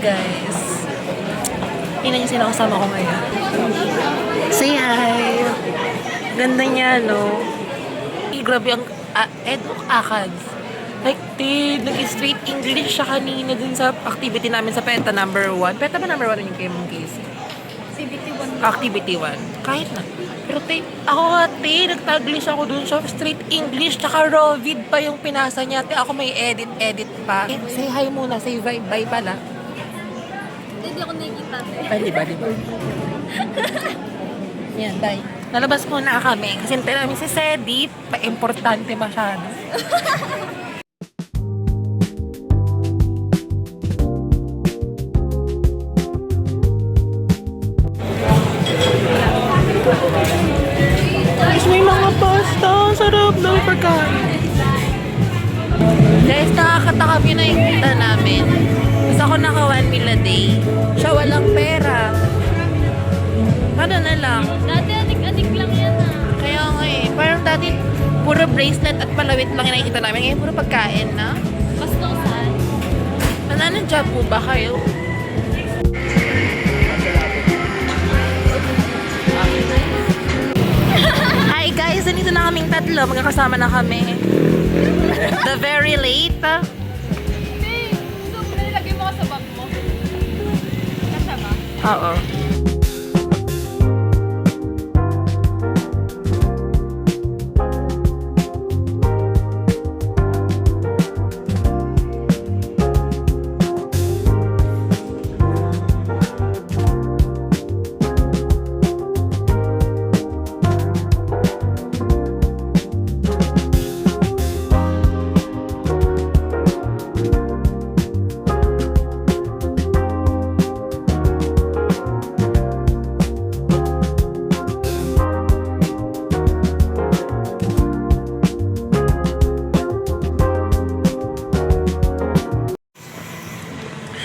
guys. Tingnan niyo sino kasama ko ngayon. Say hi! Ganda niya, no? Grabe ang ACADS. Like, nag-straight English siya kanina dun sa activity namin sa PETA number 1. PETA ba number 1 yung kay Ma'am Casey? Activity 1. Kahit na. Pero nag-taglish ako dun sa straight English, tsaka raw vid pa yung pinasa niya. Ako may edit pa. Say hi muna, say bye pala. Hindi ako nakikita. Di ba? Yan, bye. Nalabas muna kami kasi hintay namin si Sedi. Pa-importante masyado. Guys, may mga pasta. Sarap na pagkain. Guys, nakakataka kami na yung kita namin. Gusto ako naka 1 meal a day. Siya walang pera. Paano na lang? Dati adik-adik lang yan Kaya nga parang dati puro bracelet at palawit lang yung nakikita namin. Ngayon puro pagkain na. Gusto ko saan? Nananadya po ba kayo? Hi guys! Nandito na kaming tatlo. Magkakasama na kami. The very late. Hey, gusto mo nilagay mo ka sa bag mo? Kasya ba? Oo.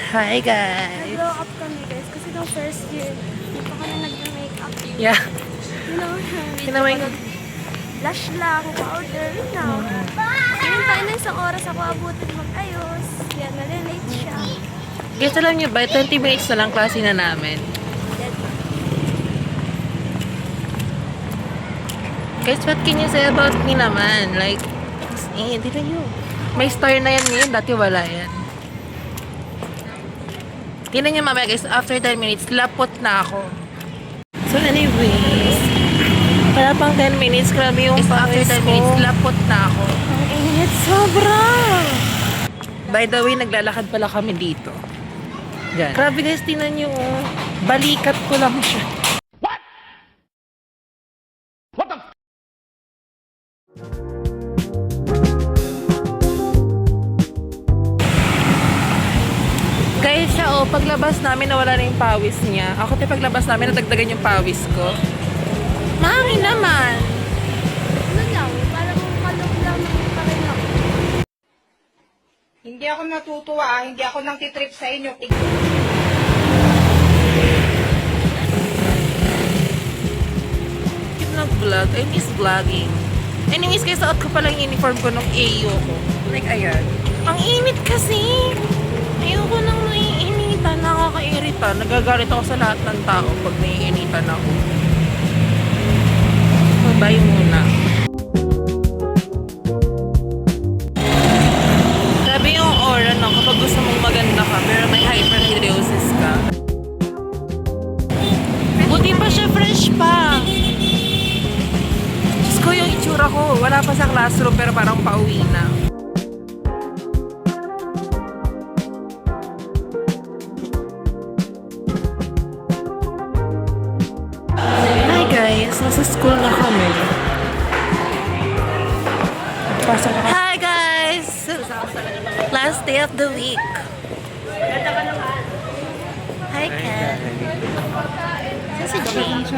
Hi guys! Nag-grow up kami guys kasi nung first year, hindi pa kami nag-makeup. Yeah. You know, blush lang, powder, you know. Ngayon tayo na isang oras ako abutin mag-ayos. Yan, nalilate siya. Guys, alam niyo ba, 20 minutes na lang klase na namin. Guys, what can you say about me naman? Like, hindi na yun. May star na yan ngayon, dati wala yan. Tingnan niyo mamaya guys, after 10 minutes, lapot na ako. So anyways, wala pang 10 minutes, grabe yung after 10 minutes, lapot na ako. Ang init, sobra! By the way, naglalakad pala kami dito. Yan. Grabe guys, tingnan niyo, oh. Balikat ko lang siya. What? What the Guys, siya paglabas namin nawala na yung pawis niya. Ako paglabas namin natagdagan yung pawis ko. Mahangin naman. Ano lang, parang kalog lang pa rin ako. Hindi ako natutuwa, hindi ako nang titrip sa inyo. Keep nag-vlog. I miss vlogging. Anyways, guys, suot ko pala yung uniform ko nung AU ko. Like, ayan. Ang init kasi. Ayoko nang naiinitan. Nakakairita. Nagagalit ako sa lahat ng tao pag naiinitan ako. So, bye muna. Sabi yung aura, no? Kapag gusto mong maganda ka, pero may hyperhidrosis ka. Buti pa siya, fresh pa. Diyos ko, yung itsura ko. Wala pa sa classroom, pero parang pauwi na. Nasa school na kami. Hi guys! Last day of the week. Hi Ken. This is Jane.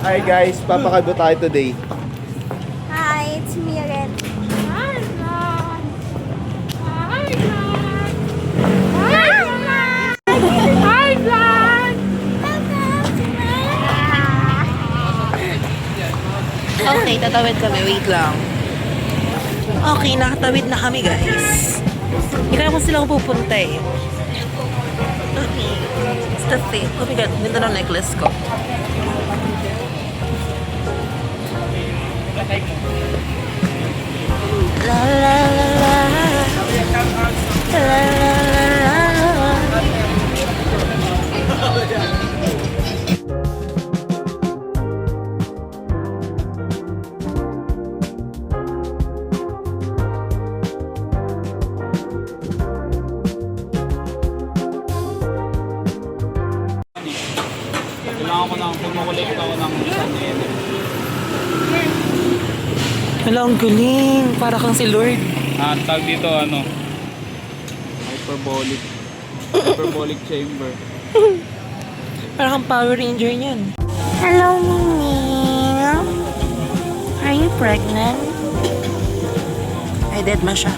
Hi guys, papakago tayo today. Hi, it's Miret. Hi, vlog! Hi, vlog! Hi, vlog! Hi, vlog! Okay, tatawid kami. Wait lang. Okay, nakatawid na kami, guys. Hindi kaya kung sila ko pupunta eh. Okay. It's the thing. Oh my God, ganda ng necklace ko. La la la la. La la la la. Kailangan ko ng kumukulekta ko ng isang yen. Hala, ang galing. Para kang si Lord. Tag dito hyperbolic chamber. Para kang Power Ranger niyan. Hello, Mimi. Are you pregnant? Ay, dead ma siya.